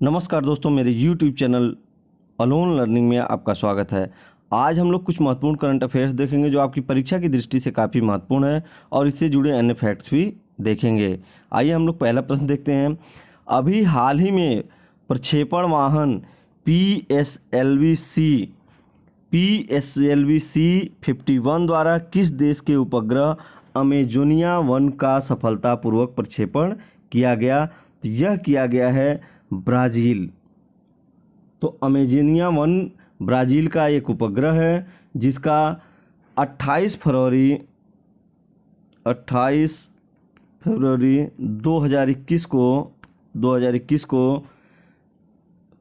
नमस्कार दोस्तों, मेरे YouTube चैनल अलोन लर्निंग में आपका स्वागत है। आज हम लोग कुछ महत्वपूर्ण करंट अफेयर्स देखेंगे जो आपकी परीक्षा की दृष्टि से काफ़ी महत्वपूर्ण है और इससे जुड़े अन्य फैक्ट्स भी देखेंगे। आइए हम लोग पहला प्रश्न देखते हैं। अभी हाल ही में प्रक्षेपण वाहन PSLV-C 51 द्वारा किस देश के उपग्रह अमेजोनिया 1 का सफलतापूर्वक प्रक्षेपण किया गया? तो यह किया गया है ब्राज़ील। तो अमेजोनिया 1 ब्राज़ील का एक उपग्रह है जिसका 28 फरवरी 2021 को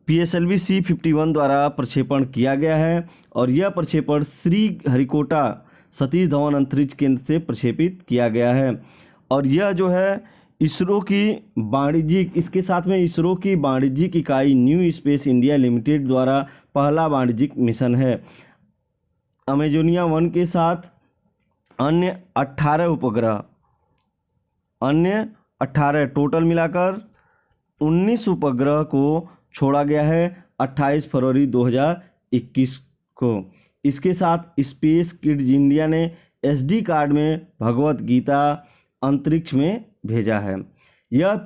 PSLV-C 51 द्वारा प्रक्षेपण किया गया है और यह प्रक्षेपण श्रीहरिकोटा सतीश धवन अंतरिक्ष केंद्र से प्रक्षेपित किया गया है। और यह जो है इसरो की इसके साथ में इसरो की वाणिज्यिक इकाई न्यू स्पेस इंडिया लिमिटेड द्वारा पहला वाणिज्यिक मिशन है। अमेजोनिया 1 के साथ अन्य 18 टोटल मिलाकर 19 उपग्रह को छोड़ा गया है 28 फरवरी 2021 को। इसके साथ स्पेस किड्स इंडिया ने SD कार्ड में भगवत गीता अंतरिक्ष में भेजा है। यह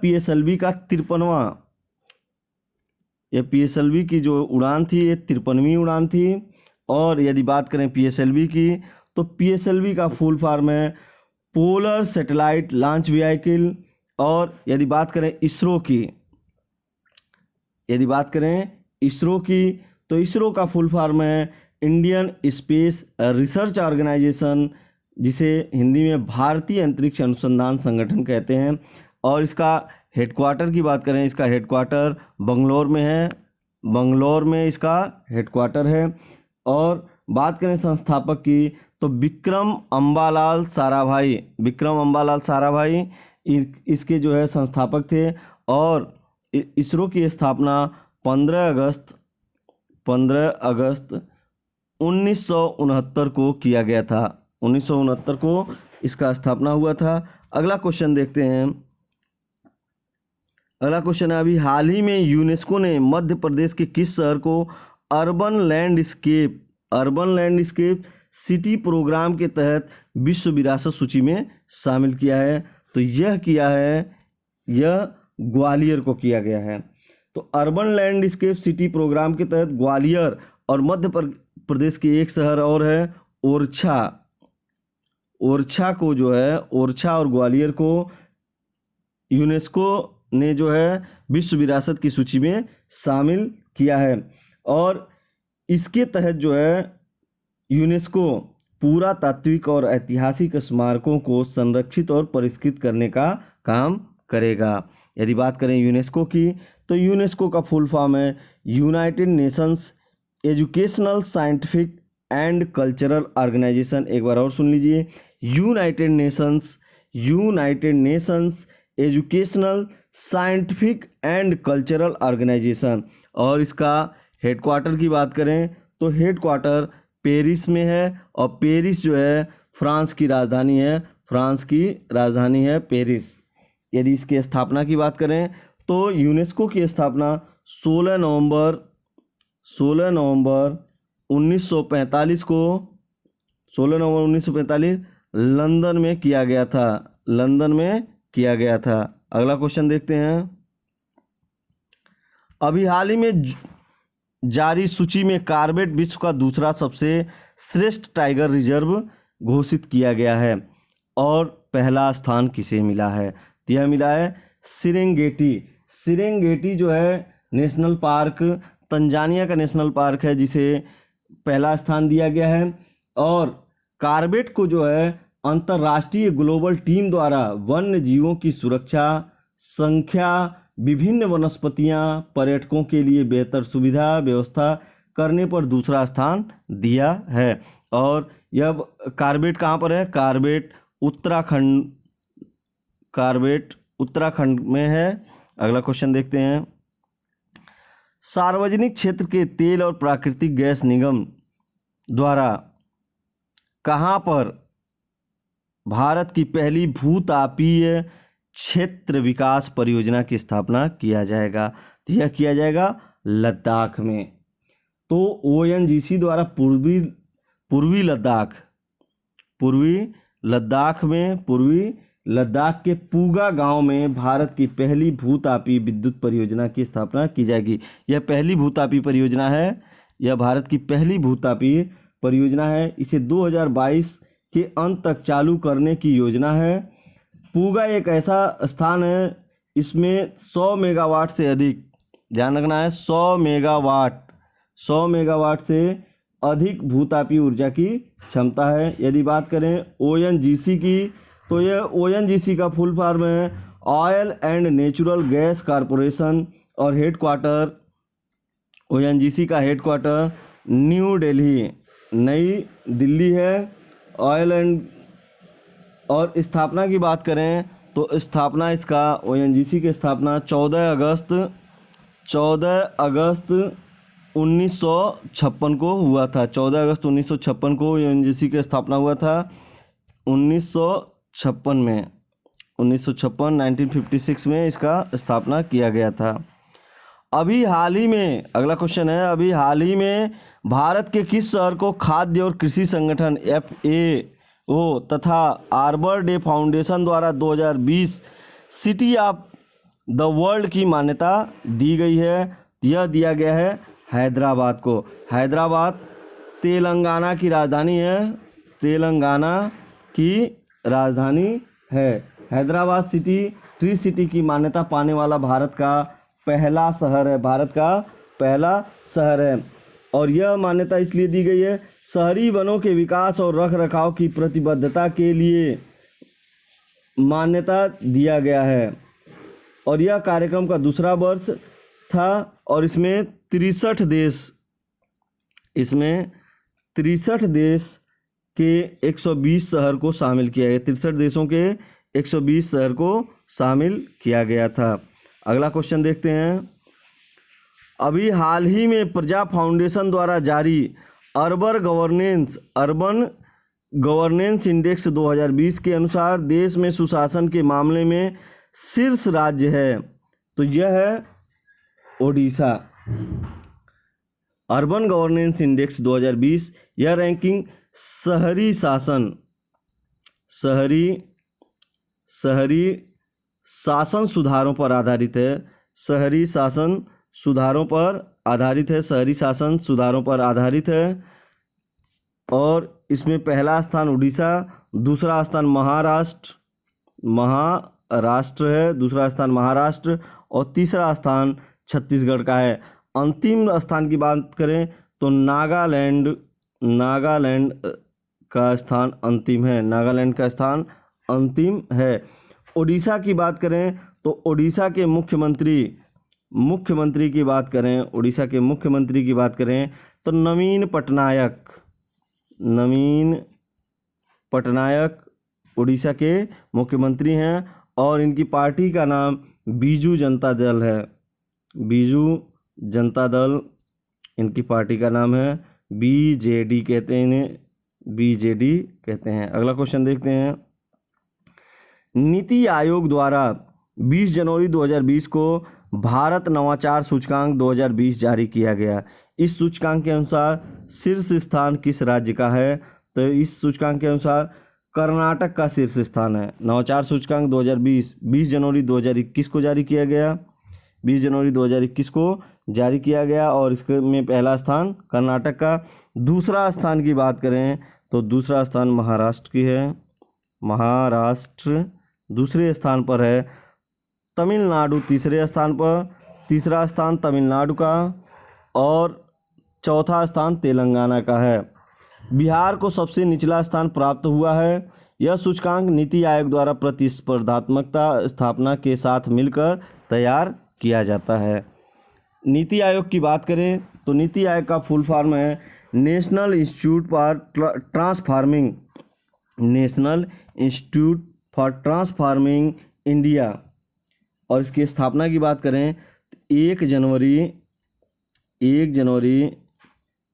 PSLV की जो उड़ान थी ये 53वीं उड़ान थी। और यदि बात करें PSLV की तो PSLV का फुल फॉर्म है पोलर सैटेलाइट लॉन्च व्हीकल। और यदि बात करें इसरो की तो इसरो का फुल फॉर्म है इंडियन स्पेस रिसर्च ऑर्गेनाइजेशन, जिसे हिंदी में भारतीय अंतरिक्ष अनुसंधान संगठन कहते हैं। और इसका हेडक्वार्टर की बात करें, इसका हेडक्वार्टर बंगलोर में है, बंगलोर में इसका हेडक्वार्टर है। और बात करें संस्थापक की तो विक्रम अम्बालाल साराभाई इसके जो है संस्थापक थे। और इसरो की स्थापना 15 अगस्त 1969 को किया गया था। 1969 को इसका स्थापना हुआ था। अगला क्वेश्चन देखते हैं। अगला क्वेश्चन है, अभी हाल ही में यूनेस्को ने मध्य प्रदेश के किस शहर को अर्बन लैंडस्केप सिटी प्रोग्राम के तहत विश्व विरासत सूची में शामिल किया है? तो यह ग्वालियर को किया गया है। तो अर्बन लैंडस्केप सिटी प्रोग्राम के तहत ग्वालियर और मध्य प्रदेश के एक शहर और है ओरछा को जो है ओरछा और ग्वालियर को यूनेस्को ने जो है विश्व विरासत की सूची में शामिल किया है। और इसके तहत जो है यूनेस्को पुरातात्विक और ऐतिहासिक स्मारकों को संरक्षित और परिष्कृत करने का काम करेगा। यदि बात करें यूनेस्को की तो यूनेस्को का फुल फॉर्म है United Nations Educational Scientific and Cultural Organization. एक बार और सुन लीजिए, United Nations Educational Scientific and Cultural Organization. और इसका हेडक्वार्टर की बात करें तो हेडक्वार्टर पेरिस में है और पेरिस जो है फ्रांस की राजधानी है पेरिस। यदि इसकी स्थापना की बात करें तो यूनेस्को की स्थापना 16 नवंबर 1945 लंदन में किया गया था। अगला क्वेश्चन देखते हैं। अभी हाल ही में जारी सूची में कॉर्बेट विश्व का दूसरा सबसे श्रेष्ठ टाइगर रिजर्व घोषित किया गया है और पहला स्थान किसे मिला है? तो यह मिला है सिरेंगेटी जो है नेशनल पार्क, तंजानिया का नेशनल पार्क है, जिसे पहला स्थान दिया गया है। और कॉर्बेट को जो है अंतर्राष्ट्रीय ग्लोबल टीम द्वारा वन्य जीवों की सुरक्षा, संख्या, विभिन्न वनस्पतियां, पर्यटकों के लिए बेहतर सुविधा व्यवस्था करने पर दूसरा स्थान दिया है। और यह कॉर्बेट कहाँ पर है? कॉर्बेट उत्तराखंड में है। अगला क्वेश्चन देखते हैं। सार्वजनिक क्षेत्र के तेल और प्राकृतिक गैस निगम द्वारा कहाँ पर भारत की पहली भूतापीय क्षेत्र विकास परियोजना की स्थापना किया जाएगा। तो यह किया जाएगा लद्दाख में। तो ONGC द्वारा पूर्वी लद्दाख के पूगा गांव में भारत की पहली भूतापी विद्युत परियोजना की स्थापना की जाएगी। यह पहली भूतापी परियोजना है, यह भारत की पहली भूतापी परियोजना है। इसे 2022 के अंत तक चालू करने की योजना है। पूगा एक ऐसा स्थान है, इसमें 100 मेगावाट से अधिक, ध्यान रखना है, 100 मेगावाट से अधिक भूतापी ऊर्जा की क्षमता है। यदि बात करें ONGC की, तो यह ONGC का फुल फॉर्म है oil and natural gas corporation, और हेडक्वार्टर, ONGC का हेडक्वार्टर नई दिल्ली है। ऑयल एंड, और स्थापना की बात करें तो स्थापना इसका, ONGC की स्थापना 14 अगस्त 1956 को हुआ था। 14 अगस्त 1956 को ONGC की स्थापना हुआ था। 1956 में इसका स्थापना किया गया था। अभी हाल ही में, अगला क्वेश्चन है, अभी हाल ही में भारत के किस शहर को खाद्य और कृषि संगठन FAO तथा आर्बर डे फाउंडेशन द्वारा 2020 सिटी ऑफ द वर्ल्ड की मान्यता दी गई है? यह दिया गया है हैदराबाद को। हैदराबाद तेलंगाना की राजधानी है, हैदराबाद सिटी ट्री सिटी की मान्यता पाने वाला भारत का पहला शहर है। और यह मान्यता इसलिए दी गई है, शहरी वनों के विकास और रखरखाव की प्रतिबद्धता के लिए मान्यता दिया गया है। और यह कार्यक्रम का दूसरा वर्ष था, और इसमें 63 देश के 120 शहर को शामिल किया गया। 63 देशों के 120 शहर को शामिल किया गया था। अगला क्वेश्चन देखते हैं। अभी हाल ही में प्रजा फाउंडेशन द्वारा जारी अर्बन गवर्नेंस इंडेक्स 2020 के अनुसार देश में सुशासन के मामले में शीर्ष राज्य है, तो यह है ओडिशा। अर्बन गवर्नेंस इंडेक्स 2020, यह रैंकिंग शहरी शासन सुधारों पर आधारित है। शहरी शासन सुधारों पर आधारित है। और इसमें पहला स्थान उड़ीसा, दूसरा स्थान महाराष्ट्र और तीसरा स्थान छत्तीसगढ़ का है। अंतिम स्थान की बात करें तो नागालैंड का स्थान अंतिम है। ओडिशा की बात करें तो ओडिशा के मुख्यमंत्री की बात करें तो नवीन पटनायक ओडिशा के मुख्यमंत्री हैं, और इनकी पार्टी का नाम बीजू जनता दल है। इनकी पार्टी का नाम है BJD कहते हैं। अगला क्वेश्चन देखते हैं। नीति आयोग द्वारा 20 जनवरी 2020 को भारत नवाचार सूचकांक 2020 जारी किया गया। इस सूचकांक के अनुसार शीर्ष स्थान किस राज्य का है? तो इस सूचकांक के अनुसार कर्नाटक का शीर्ष स्थान है। नवाचार सूचकांक 2020 20 जनवरी 2021 को जारी किया गया। 20 जनवरी 2021 को जारी किया गया, और इसके में पहला स्थान कर्नाटक का। दूसरा स्थान की बात करें तो दूसरा स्थान महाराष्ट्र की है। दूसरे स्थान पर है तमिलनाडु, तीसरा स्थान तमिलनाडु का, और चौथा स्थान तेलंगाना का है। बिहार को सबसे निचला स्थान प्राप्त हुआ है। यह सूचकांक नीति आयोग द्वारा प्रतिस्पर्धात्मकता स्थापना के साथ मिलकर तैयार किया जाता है। नीति आयोग की बात करें तो नीति आयोग का फुल फॉर्म है national institute for transforming India. और इसकी स्थापना की बात करें 1 जनवरी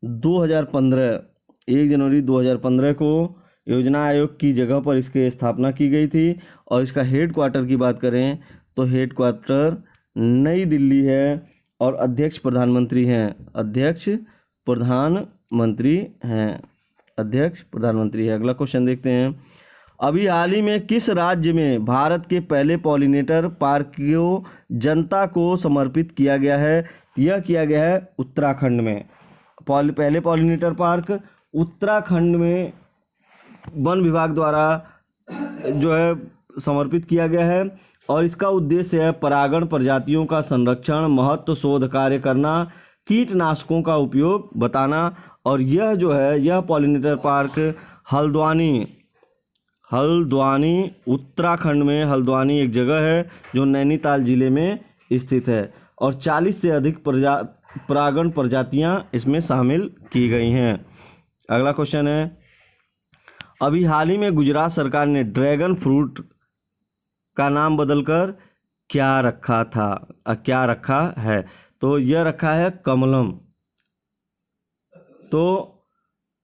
2015 को योजना आयोग की जगह पर इसकी स्थापना की गई थी। और इसका हेड क्वार्टर की बात करें तो हेड क्वार्टर नई दिल्ली है और अध्यक्ष प्रधानमंत्री हैं। अध्यक्ष प्रधानमंत्री हैं। अगला क्वेश्चन देखते हैं। अभी हाल ही में किस राज्य में भारत के पहले पॉलिनेटर पार्क को जनता को समर्पित किया गया है? यह किया गया है उत्तराखंड में। पहले पॉलिनेटर पार्क उत्तराखंड में वन विभाग द्वारा जो है समर्पित किया गया है। और इसका उद्देश्य है परागण प्रजातियों का संरक्षण, महत्व शोध कार्य करना, कीटनाशकों का उपयोग बताना। और यह जो है यह पॉलिनेटर पार्क हल्द्वानी उत्तराखंड में हल्द्वानी एक जगह है जो नैनीताल जिले में स्थित है। और 40 से अधिक परागण प्रजातियां इसमें शामिल की गई हैं। अगला क्वेश्चन है। अभी हाल ही में गुजरात सरकार ने ड्रैगन फ्रूट का नाम बदलकर क्या रखा है? तो यह रखा है कमलम। तो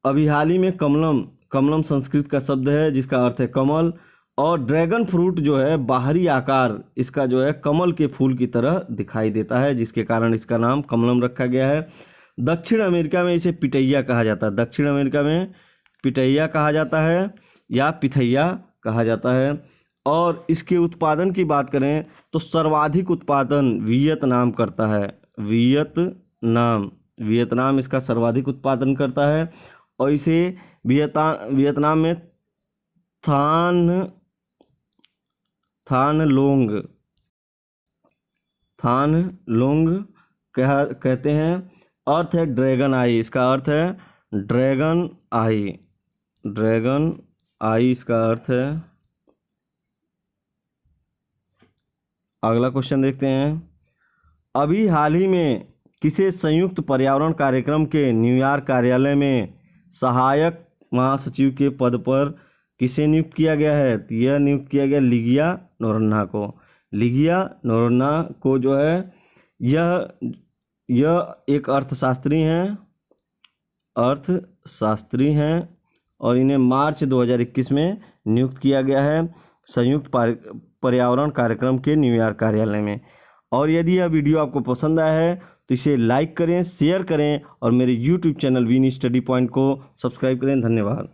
अभी हाल ही में कमलम संस्कृत का शब्द है जिसका अर्थ है कमल। और ड्रैगन फ्रूट जो है बाहरी आकार इसका जो है कमल के फूल की तरह दिखाई देता है, जिसके कारण इसका नाम कमलम रखा गया है। दक्षिण अमेरिका में इसे पिटैया कहा जाता है। दक्षिण अमेरिका में पिटैया कहा जाता है या पिथैया कहा जाता है। और इसके उत्पादन की बात करें तो सर्वाधिक उत्पादन वियतनाम करता है। वियतनाम इसका सर्वाधिक उत्पादन करता है। और इसे वियतनाम में थान लोंग कहते हैं। अर्थ है ड्रैगन आई। इसका अर्थ है ड्रैगन आई इसका अर्थ है। अगला क्वेश्चन देखते हैं। अभी हाल ही में किसे संयुक्त पर्यावरण कार्यक्रम के न्यूयॉर्क कार्यालय में सहायक महासचिव के पद पर किसे नियुक्त किया गया है? यह नियुक्त किया गया लिगिया नोरोन्हा को। लिगिया नोरोन्हा को जो है यह एक अर्थशास्त्री हैं और इन्हें मार्च 2021 में नियुक्त किया गया है संयुक्त पर्यावरण कार्यक्रम के न्यूयॉर्क कार्यालय में। और यदि यह वीडियो आपको पसंद आया है तो इसे लाइक करें, शेयर करें और मेरे YouTube channel win study point को सब्सक्राइब करें। धन्यवाद।